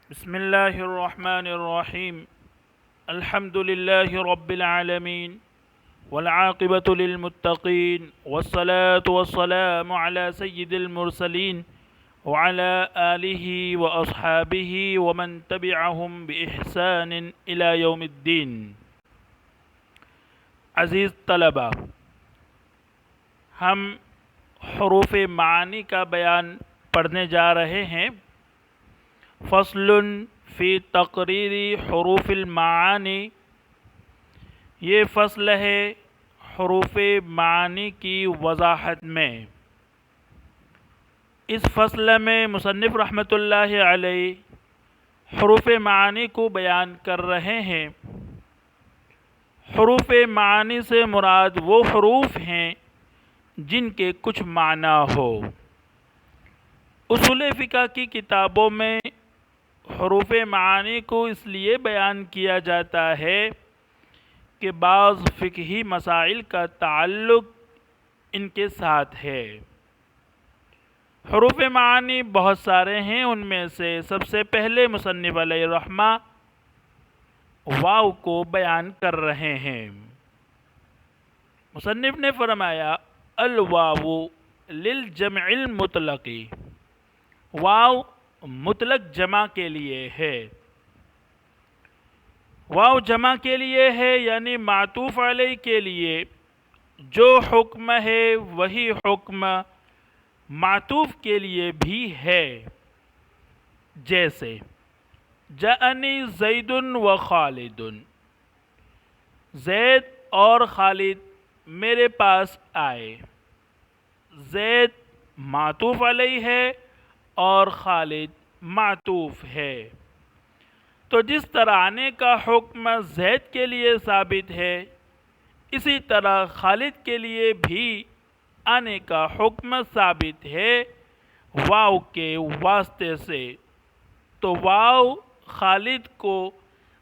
بسم الله الرحمن الرحيم. الحمد لله رب العالمين والعاقبة للمتقين والصلاة والسلام على سيد المرسلين وعلى آله وأصحابه ومن تبعهم بإحسان إلى يوم الدين. عزیز طلبہ، ہم حروف معانی کا بیان پڑھنے جا رہے ہیں. فصل فی تقریر حروف المعانی. یہ فصل ہے حروف معانی کی وضاحت میں. اس فصل میں مصنف رحمۃ اللہ علیہ حروف معانی کو بیان کر رہے ہیں. حروف معانی سے مراد وہ حروف ہیں جن کے کچھ معنی ہو. اصول فقہ کی کتابوں میں حروف معانی کو اس لیے بیان کیا جاتا ہے کہ بعض فقہی مسائل کا تعلق ان کے ساتھ ہے. حروف معانی بہت سارے ہیں. ان میں سے سب سے پہلے مصنف علیہ الرحمہ واو کو بیان کر رہے ہیں. مصنف نے فرمایا الواو للجمع المطلقی. واو مطلق جمع کے لیے ہے. واو جمع کے لیے ہے یعنی معطوف علیہ کے لیے جو حکم ہے وہی حکم معطوف کے لیے بھی ہے. جیسے جاءنی زید و خالد، زید اور خالد میرے پاس آئے. زید معطوف علیہ ہے اور خالد معطوف ہے. تو جس طرح آنے کا حکم زید کے لیے ثابت ہے، اسی طرح خالد کے لیے بھی آنے کا حکم ثابت ہے واو کے واسطے سے. تو واو خالد کو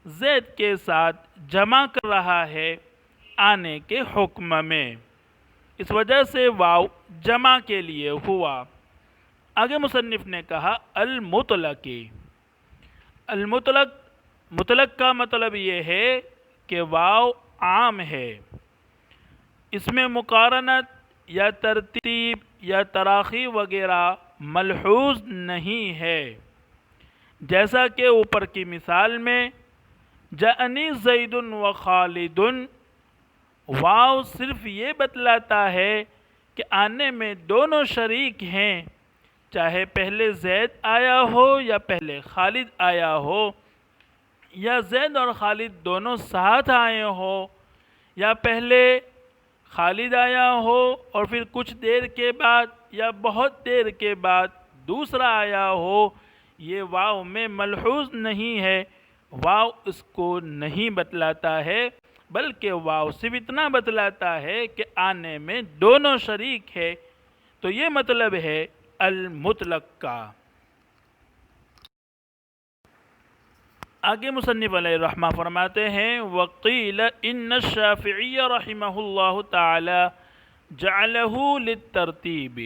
زید کے ساتھ جمع کر رہا ہے آنے کے حکم میں. اس وجہ سے واو جمع کے لیے ہوا. آگے مصنف نے کہا المطلقی. مطلق کا مطلب یہ ہے کہ واو عام ہے، اس میں مقارنت یا ترتیب یا تراخی وغیرہ ملحوظ نہیں ہے. جیسا کہ اوپر کی مثال میں جاءنی زید و خالد، واو صرف یہ بتلاتا ہے کہ آنے میں دونوں شریک ہیں، چاہے پہلے زید آیا ہو یا پہلے خالد آیا ہو، یا زید اور خالد دونوں ساتھ آئے ہو، یا پہلے خالد آیا ہو اور پھر کچھ دیر کے بعد یا بہت دیر کے بعد دوسرا آیا ہو. یہ واو میں ملحوظ نہیں ہے. واو اس کو نہیں بتلاتا ہے، بلکہ واو صرف اتنا بتلاتا ہے کہ آنے میں دونوں شریک ہے. تو یہ مطلب ہے المطلق کا. آگے مصنف علیہ الرحمہ فرماتے ہیں وقیل ان الشافعی رحمہ اللہ تعالی جعلہ للترتیب.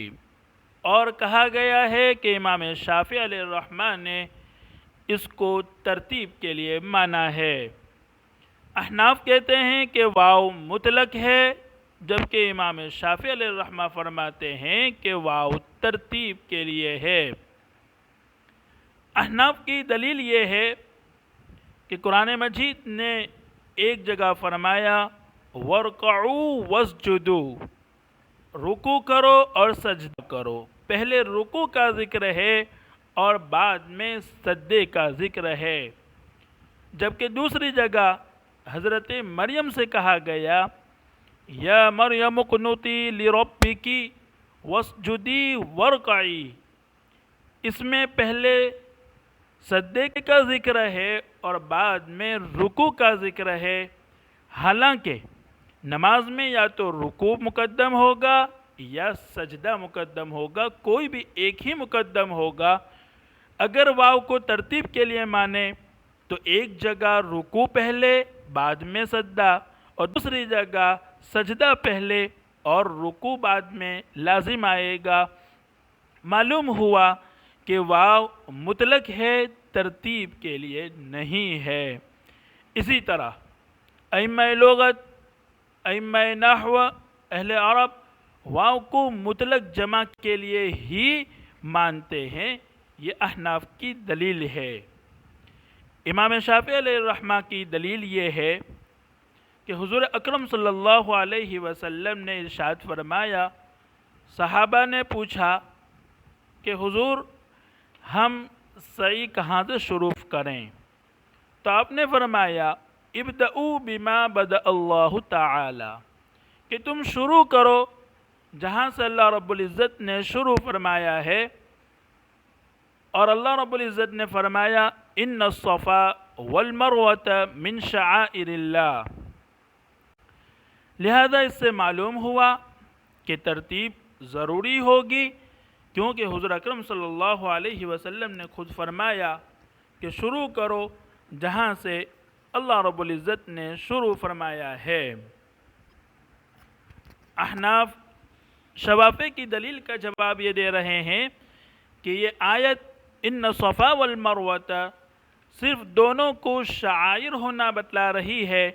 اور کہا گیا ہے کہ امام شافعی علیہ الرحمہ نے اس کو ترتیب کے لیے مانا ہے. احناف کہتے ہیں کہ واو مطلق ہے، جبکہ امام شافعی علیہ الرحمہ فرماتے ہیں کہ واو ترتیب کے لیے ہے. احناف کی دلیل یہ ہے کہ قرآن مجید نے ایک جگہ فرمایا وَارْكَعُوا وَاسْجُدُوا، رکوع کرو اور سجدہ کرو. پہلے رکوع کا ذکر ہے اور بعد میں سجدے کا ذکر ہے. جبکہ دوسری جگہ حضرت مریم سے کہا گیا یا مریم اقنتی لربکی واسجدی وارکعی. اس میں پہلے سجدے کا ذکر ہے اور بعد میں رکوع کا ذکر ہے. حالانکہ نماز میں یا تو رکوع مقدم ہوگا یا سجدہ مقدم ہوگا، کوئی بھی ایک ہی مقدم ہوگا. اگر واو کو ترتیب کے لیے مانے تو ایک جگہ رکوع پہلے بعد میں سجدہ، اور دوسری جگہ سجدہ پہلے اور رکوع بعد میں لازم آئے گا. معلوم ہوا کہ واو مطلق ہے ترتیب کے لیے نہیں ہے۔ اسی طرح ائمہ لغت، ائمہ نحو، اہل عرب واو کو مطلق جمع کے لیے ہی مانتے ہیں۔ یہ احناف کی دلیل ہے۔ امام شافعی علیہ الرحمہ کی دلیل یہ ہے کہ حضور اکرم صلی اللہ علیہ وسلم نے ارشاد فرمایا، صحابہ نے پوچھا کہ حضور ہم سعی کہاں سے شروع کریں؟ تو آپ نے فرمایا ابدؤوا بما بدأ اللہ تعالی، کہ تم شروع کرو جہاں سے اللہ رب العزت نے شروع فرمایا ہے، اور اللہ رب العزت نے فرمایا ان الصفا والمروۃ من شعائر اللہ۔ لہذا اس سے معلوم ہوا کہ ترتیب ضروری ہوگی، کیونکہ حضور اکرم صلی اللہ علیہ وسلم نے خود فرمایا کہ شروع کرو جہاں سے اللہ رب العزت نے شروع فرمایا ہے۔ احناف شوافع کی دلیل کا جواب یہ دے رہے ہیں کہ یہ آیت ان صفا والمروۃ صرف دونوں کو شعائر ہونا بتلا رہی ہے،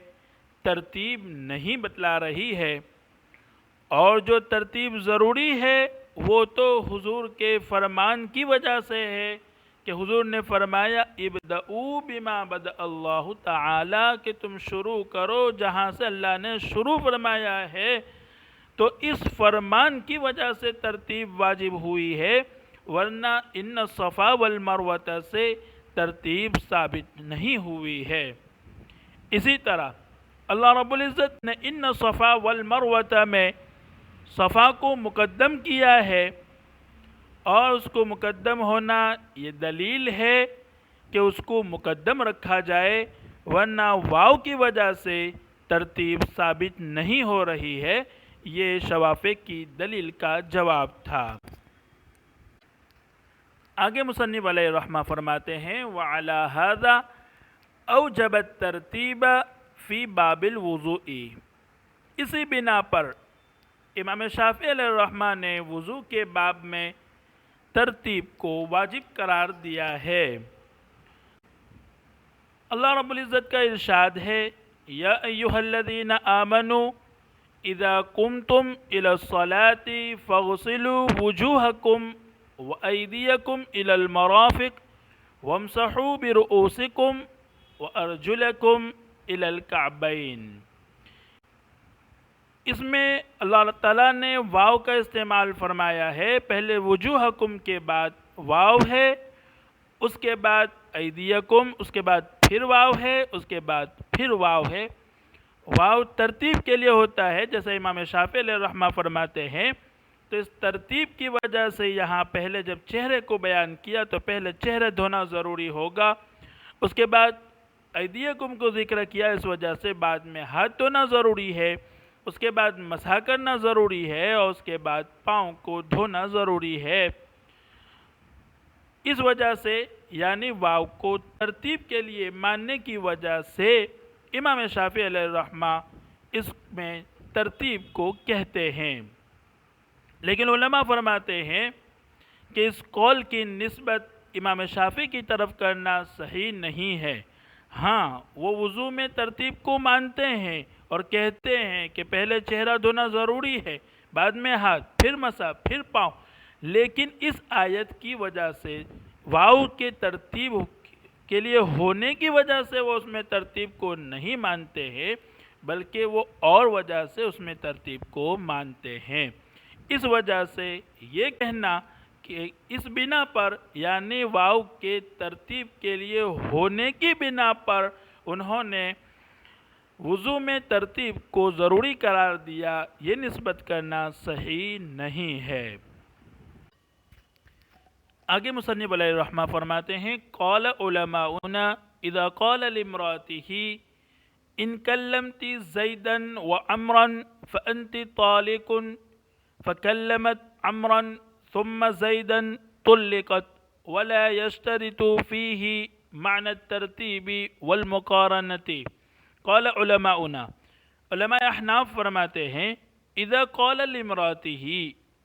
ترتیب نہیں بتلا رہی ہے، اور جو ترتیب ضروری ہے وہ تو حضور کے فرمان کی وجہ سے ہے کہ حضور نے فرمایا ابدؤوا بما بدأ اللہ تعالی، کہ تم شروع کرو جہاں سے اللہ نے شروع فرمایا ہے۔ تو اس فرمان کی وجہ سے ترتیب واجب ہوئی ہے، ورنہ ان الصفا والمروۃ سے ترتیب ثابت نہیں ہوئی ہے۔ اسی طرح اللہ رب العزت نے ان صفا والمروۃ میں صفا کو مقدم کیا ہے، اور اس کو مقدم ہونا یہ دلیل ہے کہ اس کو مقدم رکھا جائے، ورنہ واو کی وجہ سے ترتیب ثابت نہیں ہو رہی ہے۔ یہ شوافع کی دلیل کا جواب تھا۔ آگے مصنف علیہ الرحمہ فرماتے ہیں وَعَلَى هَذَا أَوْجَبَ التَّرْتِيبَ فِي بَابِ الْوُضُوءِ، اسی بنا پر امام شافعی علیہ الرحمہ نے وضو کے باب میں ترتیب کو واجب قرار دیا ہے۔ اللہ رب العزت کا ارشاد ہے یا ایھا الذین آمنوا اذا قمتم الى الصلاة فاغسلوا وجوہکم وایدیکم الى المرافق وامسحوا برؤوسکم وارجلکم الى الکعبین۔ اس میں اللہ تعالیٰ نے واو کا استعمال فرمایا ہے، پہلے وجوہکم کے بعد واو ہے، اس کے بعد ایدیکم، اس کے بعد پھر واو ہے، اس کے بعد پھر واو ہے۔ واو ترتیب کے لیے ہوتا ہے، جیسے امام شافعی علیہ الرحمہ فرماتے ہیں، تو اس ترتیب کی وجہ سے یہاں پہلے جب چہرے کو بیان کیا تو پہلے چہرے دھونا ضروری ہوگا، اس کے بعد ایدیکم کو ذکر کیا اس وجہ سے بعد میں ہاتھ دھونا ضروری ہے، اس کے بعد مسح کرنا ضروری ہے، اور اس کے بعد پاؤں کو دھونا ضروری ہے۔ اس وجہ سے یعنی واو کو ترتیب کے لیے ماننے کی وجہ سے امام شافعی علیہ الرحمہ اس میں ترتیب کو کہتے ہیں۔ لیکن علماء فرماتے ہیں کہ اس قول کی نسبت امام شافعی کی طرف کرنا صحیح نہیں ہے۔ ہاں وہ وضو میں ترتیب کو مانتے ہیں اور کہتے ہیں کہ پہلے چہرہ دھونا ضروری ہے، بعد میں ہاتھ، پھر مسح، پھر پاؤں، لیکن اس آیت کی وجہ سے واو کے ترتیب کے لیے ہونے کی وجہ سے وہ اس میں ترتیب کو نہیں مانتے ہیں، بلکہ وہ اور وجہ سے اس میں ترتیب کو مانتے ہیں۔ اس وجہ سے یہ کہنا کہ اس بنا پر یعنی واو کے ترتیب کے لیے ہونے کی بنا پر انہوں نے وضو میں ترتیب کو ضروری قرار دیا، یہ نسبت کرنا صحیح نہیں ہے۔ آگے مصنف علیہ الرحمہ فرماتے ہیں قال علماؤنا اذا قال لامرأته ان کلمت زیدا وعمرا فانت طالق فکلمت عمرا ثم زیدا طلقت ولا يشترط فيه معنى الترتیب والمقارنت۔ قال علماؤنا، علماء احناف فرماتے ہیں اذا قال لامرأته،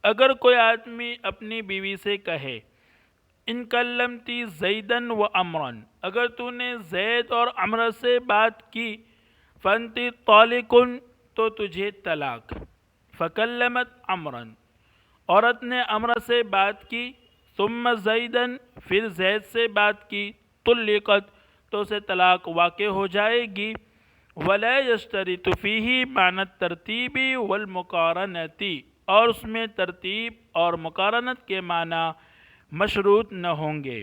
اگر کوئی آدمی اپنی بیوی سے کہے ان کلمتی زیدن و امرن، اگر تو نے زید اور عمر سے بات کی، فانتی طالقن، تو تجھے طلاق، فکلمت عمرن، عورت نے عمر سے بات کی، ثم زیدن، پھر زید سے بات کی، طلقت، تو اسے طلاق واقع ہو جائے گی، ولا یشترط فیہ معنی الترتیب والمقارنۃ، اور اس میں ترتیب اور مقارنت کے معنی مشروط نہ ہوں گے۔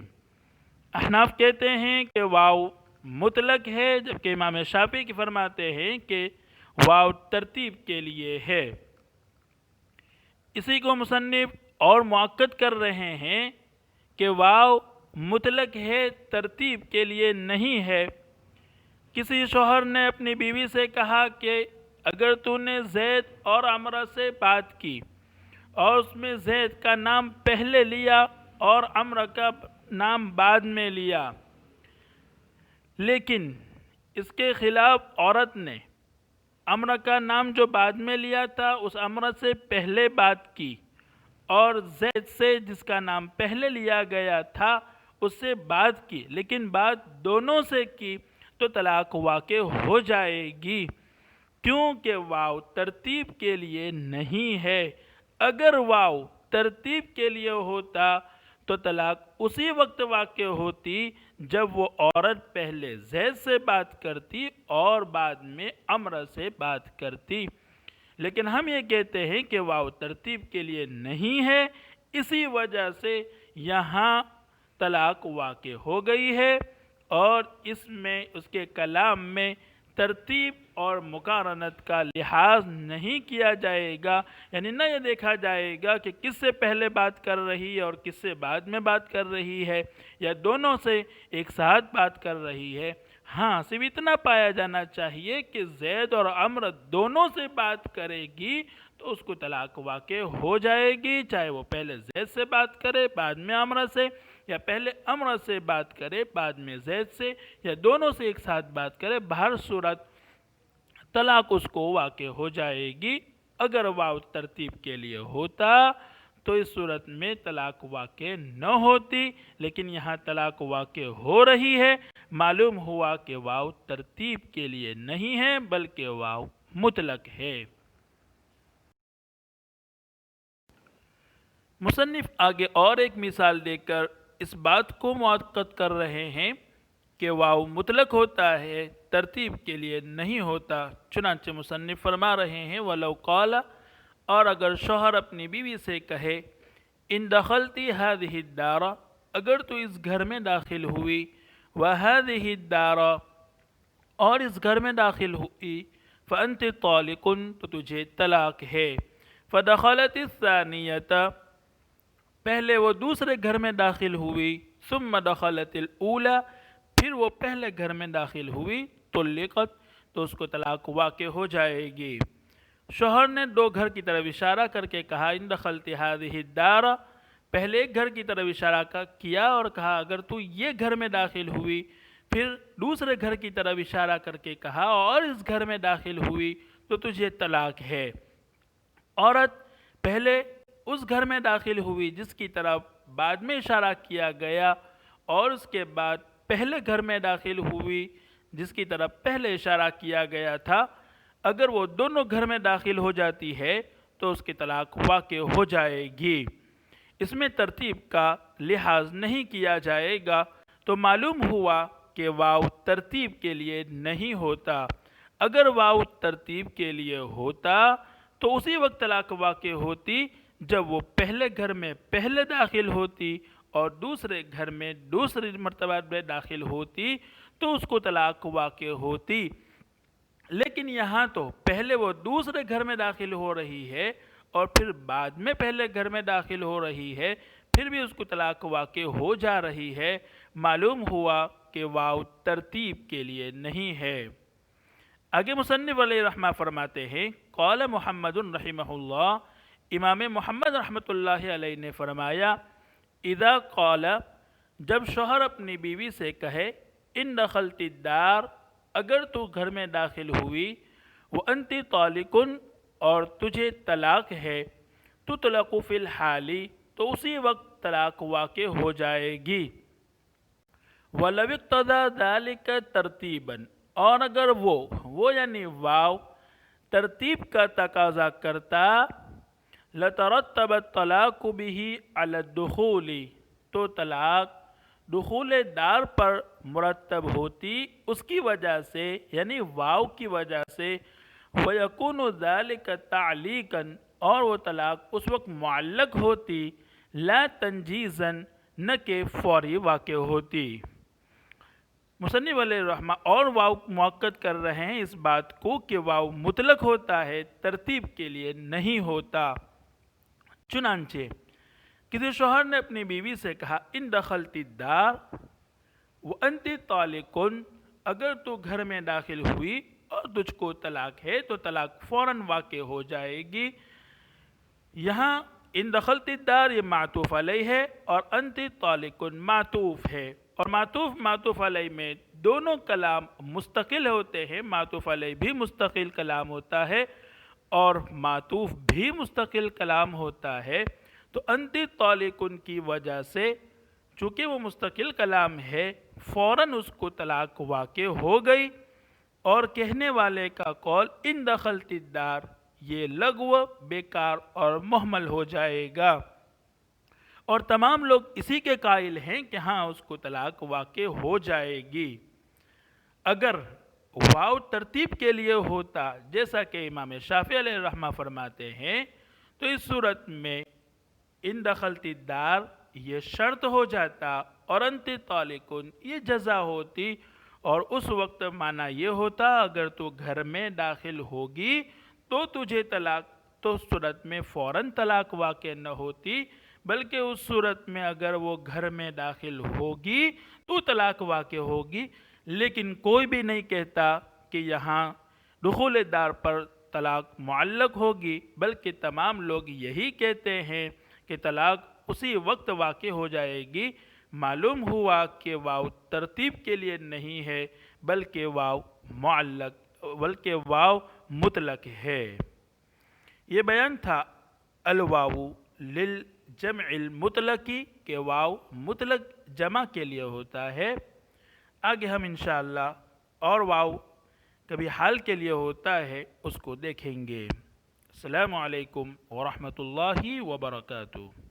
احناف کہتے ہیں کہ واو مطلق ہے، جبکہ امام شافعی کی فرماتے ہیں کہ واو ترتیب کے لیے ہے۔ اسی کو مصنف اور مؤکد کر رہے ہیں کہ واو مطلق ہے، ترتیب کے لیے نہیں ہے۔ کسی شوہر نے اپنی بیوی سے کہا کہ اگر تو نے زید اور عمرہ سے بات کی اور اس میں زید کا نام پہلے لیا اور عمرہ کا نام بعد میں لیا، لیکن اس کے خلاف عورت نے عمرہ کا نام جو بعد میں لیا تھا اس عمرہ سے پہلے بات کی، اور زید سے جس کا نام پہلے لیا گیا تھا اس سے بات کی، لیکن بات دونوں سے کی، تو طلاق واقع ہو جائے گی، کیونکہ واو ترتیب کے لیے نہیں ہے۔ اگر واو ترتیب کے لیے ہوتا تو طلاق اسی وقت واقع ہوتی جب وہ عورت پہلے زید سے بات کرتی اور بعد میں عمرہ سے بات کرتی، لیکن ہم یہ کہتے ہیں کہ واو ترتیب کے لیے نہیں ہے، اسی وجہ سے یہاں طلاق واقع ہو گئی ہے، اور اس میں اس کے کلام میں ترتیب اور مقارنت کا لحاظ نہیں کیا جائے گا، یعنی نہ یہ دیکھا جائے گا کہ کس سے پہلے بات کر رہی ہے اور کس سے بعد میں بات کر رہی ہے، یا دونوں سے ایک ساتھ بات کر رہی ہے۔ ہاں، صرف اتنا پایا جانا چاہیے کہ زید اور عمر دونوں سے بات کرے گی تو اس کو طلاق واقع ہو جائے گی، چاہے وہ پہلے زید سے بات کرے بعد میں عمرہ سے، یا پہلے عمرہ سے بات کرے بعد میں زید سے، یا دونوں سے ایک ساتھ بات کرے، بہر صورت طلاق اس کو واقع ہو جائے گی۔ اگر واو ترتیب کے لیے ہوتا تو اس صورت میں طلاق واقع نہ ہوتی، لیکن یہاں طلاق واقع ہو رہی ہے، معلوم ہوا کہ واو ترتیب کے لیے نہیں ہے بلکہ واو مطلق ہے۔ مصنف آگے اور ایک مثال دے کر اس بات کو مؤکد کر رہے ہیں کہ واو مطلق ہوتا ہے، ترتیب کے لیے نہیں ہوتا۔ چنانچہ مصنف فرما رہے ہیں وَلَوْ قَالَ، اور اگر شوہر اپنی بیوی سے کہے ان دخلتی هذه الدار، اگر تو اس گھر میں داخل ہوئی، وهذه الدار، اور اس گھر میں داخل ہوئی، فأنت طالق، تو تجھے طلاق ہے، فدخلت الثانیة، پہلے وہ دوسرے گھر میں داخل ہوئی، ثم دخلت الاولى، پھر وہ پہلے گھر میں داخل ہوئی، طلقت، تو اس کو طلاق واقع ہو جائے گی۔ شوہر نے دو گھر کی طرف اشارہ کر کے کہا ان دخلت هذه الدار، پہلے ایک گھر کی طرف اشارہ کیا اور کہا اگر تو یہ گھر میں داخل ہوئی، پھر دوسرے گھر کی طرف اشارہ کر کے کہا اور اس گھر میں داخل ہوئی تو تجھے طلاق ہے۔ عورت پہلے اس گھر میں داخل ہوئی جس کی طرف بعد میں اشارہ کیا گیا، اور اس کے بعد پہلے گھر میں داخل ہوئی جس کی طرف پہلے اشارہ کیا گیا تھا، اگر وہ دونوں گھر میں داخل ہو جاتی ہے تو اس کی طلاق واقع ہو جائے گی۔ اس میں ترتیب کا لحاظ نہیں کیا جائے گا، تو معلوم ہوا کہ واو ترتیب کے لیے نہیں ہوتا۔ اگر واو ترتیب کے لیے ہوتا تو اسی وقت طلاق واقع ہوتی جب وہ پہلے گھر میں پہلے داخل ہوتی اور دوسرے گھر میں دوسری مرتبہ میں داخل ہوتی تو اس کو طلاق واقع ہوتی، لیکن یہاں تو پہلے وہ دوسرے گھر میں داخل ہو رہی ہے اور پھر بعد میں پہلے گھر میں داخل ہو رہی ہے، پھر بھی اس کو طلاق واقع ہو جا رہی ہے، معلوم ہوا کہ واو ترتیب کے لیے نہیں ہے۔ آگے مصنف علیہ رحمہ فرماتے ہیں قال محمد رحمہ اللہ، امام محمد رحمۃ اللہ علیہ نے فرمایا اذا قال، جب شوہر اپنی بیوی سے کہے ان دخلت الدار، اگر تو گھر میں داخل ہوئی، وانت طالق، اور تجھے طلاق ہے، تطلق فی الحال، تو اسی وقت طلاق واقع ہو جائے گی۔ وَلَوِ اقْتَضَىٰ ذَلِكَ تَرْتِيبًا، اور اگر وہ یعنی واو ترتیب کا تقاضا کرتا، لَتَرَتَّبَ الطَّلَاقُ بِهِ عَلَى الدُّخُولِ، تو طلاق دخول دار پر مرتب ہوتی اس کی وجہ سے، یعنی واو کی وجہ سے۔ وَيَكُونُ ذَلِكَ تَعْلِيقًا، اور وہ طلاق اس وقت معلق ہوتی، لا تنجیزاً، نہ کہ فوری واقع ہوتی۔ مصنف علیہ الرحمہ اور واو مؤکد کر رہے ہیں اس بات کو کہ واو مطلق ہوتا ہے، ترتیب کے لیے نہیں ہوتا۔ چنانچہ کسی شوہر نے اپنی بیوی سے کہا، ان دخلت الدار وانت طالق، اگر تو گھر میں داخل ہوئی اور تجھ کو طلاق ہے تو طلاق فوراً واقع ہو جائے گی۔ یہاں ان دخلت الدار یہ معطوف علیہ ہے اور انت طالق معطوف ہے، اور معطوف علیہ میں دونوں کلام مستقل ہوتے ہیں۔ معطوف علیہ بھی مستقل کلام ہوتا ہے اور معطوف بھی مستقل کلام ہوتا ہے۔ تو انت طالق کی وجہ سے چونکہ وہ مستقل کلام ہے، فوراً اس کو طلاق واقع ہو گئی، اور کہنے والے کا قول ان دخلت الدار یہ لغو، بیکار اور مہمل ہو جائے گا، اور تمام لوگ اسی کے قائل ہیں کہ ہاں اس کو طلاق واقع ہو جائے گی۔ اگر واو ترتیب کے لیے ہوتا جیسا کہ امام شافعی علیہ الرحمہ فرماتے ہیں، تو اس صورت میں ان دخلت الدار یہ شرط ہو جاتا اور انت طالق یہ جزا ہوتی، اور اس وقت معنی یہ ہوتا اگر تو گھر میں داخل ہوگی تو تجھے طلاق، تو اس صورت میں فوراً طلاق واقع نہ ہوتی، بلکہ اس صورت میں اگر وہ گھر میں داخل ہوگی تو طلاق واقع ہوگی۔ لیکن کوئی بھی نہیں کہتا کہ یہاں دخول دار پر طلاق معلق ہوگی، بلکہ تمام لوگ یہی کہتے ہیں کہ طلاق اسی وقت واقع ہو جائے گی۔ معلوم ہوا کہ واو ترتیب کے لیے نہیں ہے، بلکہ واو مطلق ہے۔ یہ بیان تھا الواو للجمع المطلقی، کہ واو مطلق جمع کے لیے ہوتا ہے۔ آگے ہم انشاءاللہ اور واو کبھی حال کے لیے ہوتا ہے اس کو دیکھیں گے۔ السلام علیکم ورحمۃ اللہ وبرکاتہ۔